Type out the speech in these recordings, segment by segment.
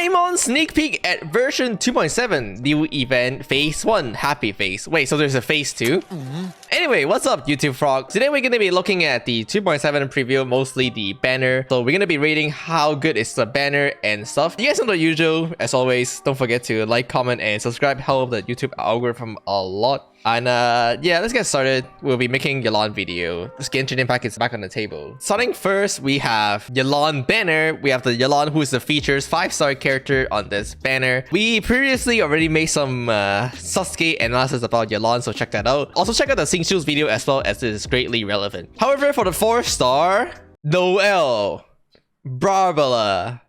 I'm on sneak peek at version 2.7, new event phase 1, happy phase. Wait, so there's a phase 2? Anyway, what's up YouTube frogs? Today we're going to be looking at the 2.7 preview, mostly the banner. So we're going to be rating how good is the banner and stuff. You guys know the usual. As always, don't forget to like, comment, and subscribe. Help the YouTube algorithm a lot. And yeah, let's get started. We'll be making Yolon video. The skin training pack is back on the table. Starting first, we have Yolon Banner. We have the Yolon, who is the features 5-star character on this banner. We previously already made some Sasuke analysis about Yolon, so check that out. Also check out the Singshul's video as well, as it is greatly relevant. However, for the 4-star, Noel, Barbara,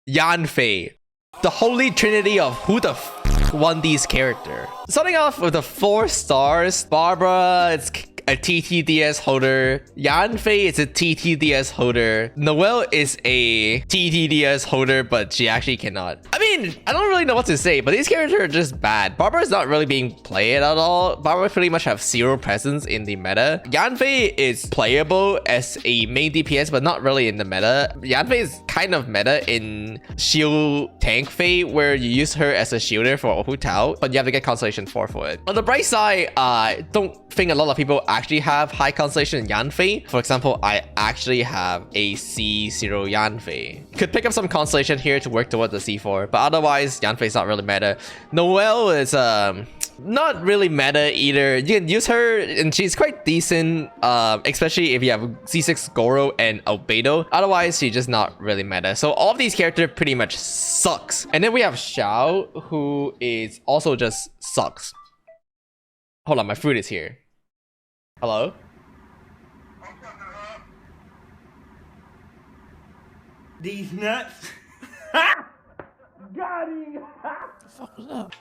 Yanfei, the holy trinity of who the f won these character. Starting off with the 4 stars, Barbara, it's a TTDS holder. Yanfei is a TTDS holder. Noelle is a TTDS holder, but she actually cannot. I mean, I don't really know what to say, but these characters are just bad. Barbara is not really being played at all. Barbara pretty much have 0 presence in the meta. Yanfei is playable as a main DPS, but not really in the meta. Yanfei is kind of meta in shield tank Fei, where you use her as a shielder for Hu Tao, but you have to get Constellation 4 for it. On the bright side, I don't think a lot of people actually have high Constellation Yanfei. For example, I actually have a C0 Yanfei. Could pick up some Constellation here to work towards the C4, but otherwise, Yanfei is not really meta. Noelle is not really meta either. You can use her and she's quite decent, especially if you have C6 Goro and Albedo. Otherwise, she's just not really meta. So all of these characters pretty much sucks. And then we have Xiao, who is also just sucks. Hold on, my food is here. Hello? These nuts. Got him. What the fuck was that?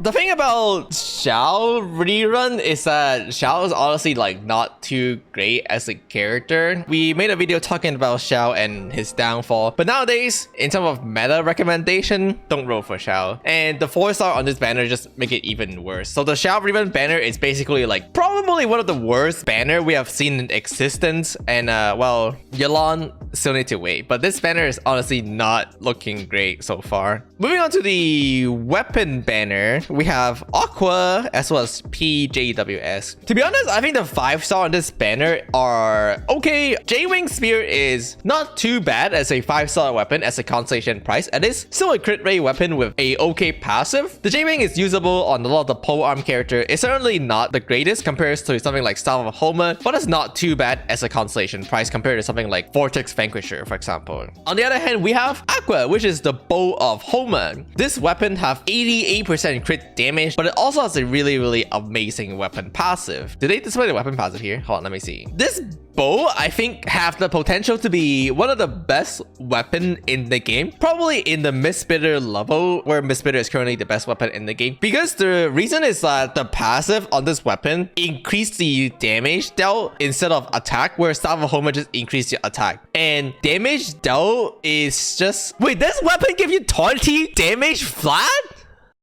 The thing about Xiao rerun is that Xiao is honestly like not too great as a character. We made a video talking about Xiao and his downfall, but nowadays, in terms of meta recommendation, don't roll for Xiao. And the 4-star on this banner just make it even worse. So the Xiao rerun banner is basically like probably one of the worst banner we have seen in existence. And well, Yolon still need to wait, but this banner is honestly not looking great so far. Moving on to the weapon banner, we have Aqua as well as PJWS. To be honest, I think the 5-star on this banner are okay. J-Wing Spear is not too bad as a 5-star weapon as a constellation price. It is still a crit rate weapon with a okay passive. The J-Wing is usable on a lot of the pole arm character. It's certainly not the greatest compared to something like Staff of HOMA, but it's not too bad as a constellation price compared to something like Vortex Vanquisher, for example. On the other hand, we have Aqua, which is the bow of HOMA. This weapon have 88% crit damage, but it also has a really amazing weapon passive. Did they display the weapon passive here? Hold on, let me see. This bow, I think, have the potential to be one of the best weapon in the game, probably in the Mistbitter level, where Mistbitter is currently the best weapon in the game, because the reason is that the passive on this weapon increased the damage dealt instead of attack, where Staff of HOMA just increased your attack. And damage dealt is just... Wait, this weapon give you 20 damage flat?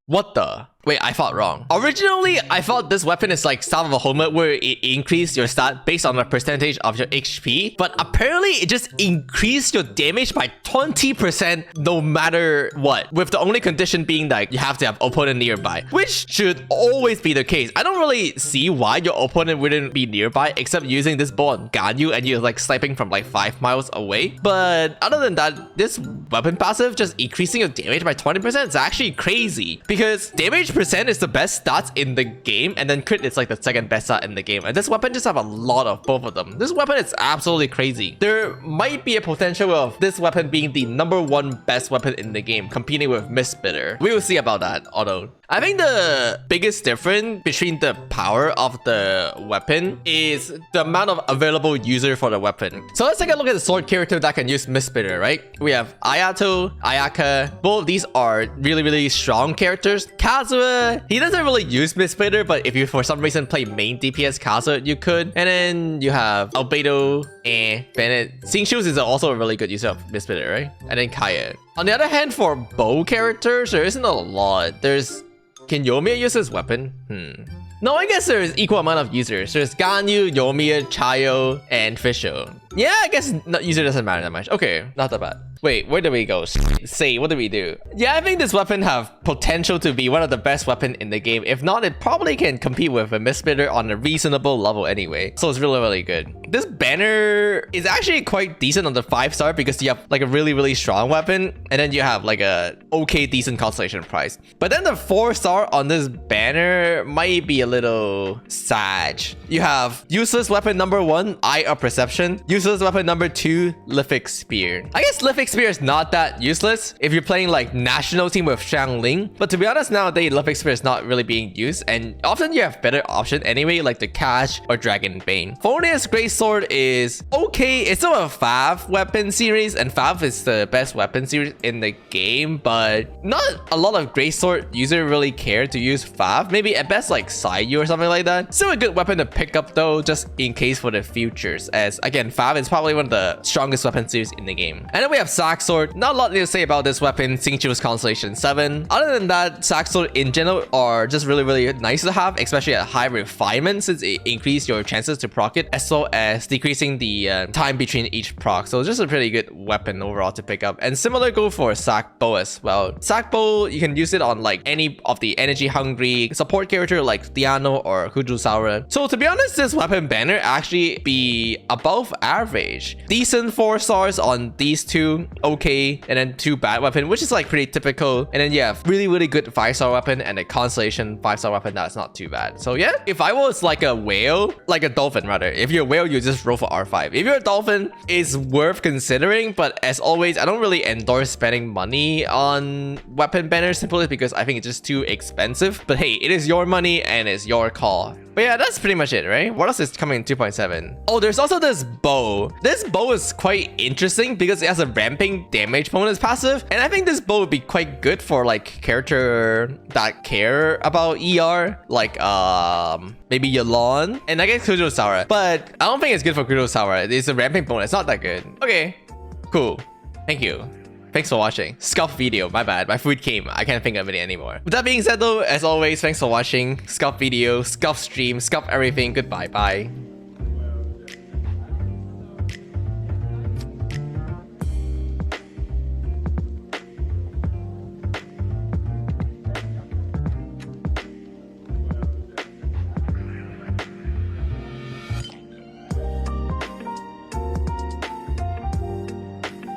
What the? Wait, I thought wrong. Originally, I thought this weapon is like Staff of HOMA, where it increased your stat based on the percentage of your HP. But apparently, it just increased your damage by 20% no matter what. With the only condition being that you have to have opponent nearby, which should always be the case. I don't really see why your opponent wouldn't be nearby, except using this bow on Ganyu and you're like sniping from like 5 miles away. But other than that, this weapon passive just increasing your damage by 20% is actually crazy. Because damage percent is the best stats in the game, and then crit is like the second best stat in the game, and this weapon just have a lot of both of them. This weapon is absolutely crazy. There might be a potential of this weapon being the #1 best weapon in the game, competing with Mistbitter. We will see about that. Although I think the biggest difference between the power of the weapon is the amount of available user for the weapon. So let's take a look at the sword character that can use Mistbitter, right? We have Ayato, Ayaka. Both of these are really strong characters. Kazuha, he doesn't really use Mistbitter, but if you for some reason play main DPS Kazuha, you could. And then you have Albedo and Bennett. Singshul's is also a really good user of Mistbitter, right? And then Kaya. On the other hand, for bow characters, there isn't a lot. Can Yoimiya use this weapon? No, I guess there's equal amount of users. There's Ganyu, Yoimiya, Chayo, and Fischl. Yeah, I guess user doesn't matter that much. Okay, not that bad. Wait, where do we go? Say, what do we do? Yeah, I think this weapon have potential to be one of the best weapon in the game. If not, it probably can compete with a Mistbitter on a reasonable level anyway. So it's really, really good. This banner is actually quite decent on the 5-star because you have like a really, really strong weapon. And then you have like a okay, decent constellation price. But then the 4-star on this banner might be a little sad. You have useless weapon number 1, Eye of Perception. Useless weapon number 2, Lithic Spear. I guess Lithic Spear is not that useless if you're playing like national team with Xiangling, but to be honest, nowadays Lithic Spear is not really being used, and often you have better option anyway, like the Cash or Dragon Bane. Phonius Great Sword is okay. It's still a Fav weapon series, and Fav is the best weapon series in the game, but not a lot of Great Sword user really care to use Fav. Maybe at best like Sayu or something like that. Still a good weapon to pick up though, just in case for the futures, as again Fav is probably one of the strongest weapon series in the game. And then we have Zak Sword. Not a lot to say about this weapon, Xingqiu's Constellation 7. Other than that, Zak Sword in general are just really, really nice to have, especially at high refinement, since it increases your chances to proc it, as well as decreasing the time between each proc. So just a pretty good weapon overall to pick up. And similar go for Zak Bow as well. Zak Bow, you can use it on like any of the energy hungry support character like Diano or Kujusaura. So to be honest, this weapon banner actually be above average. Decent 4 stars on these two, okay, and then 2 bad weapon, which is like pretty typical. And then yeah, really, really good 5-star weapon and a constellation 5-star weapon that's not too bad. So yeah, if I was like a whale, like a dolphin rather, if you're a whale, you just roll for R5. If you're a dolphin, it's worth considering, but as always, I don't really endorse spending money on weapon banners simply because I think it's just too expensive. But hey, it is your money and it's your call. But yeah, that's pretty much it, right? What else is coming in 2.7? Oh, there's also this bow. This bow is quite interesting because it has a ramping damage bonus passive. And I think this bow would be quite good for like character that care about ER, like maybe Yolon and I guess Kujosaura. But I don't think it's good for Kujosaura. It's a ramping bonus. It's not that good. Okay, cool. Thank you. Thanks for watching. Scuff video, my bad. My food came. I can't think of it anymore. With that being said though, as always, thanks for watching. Scuff video, scuff stream, scuff everything. Goodbye, bye.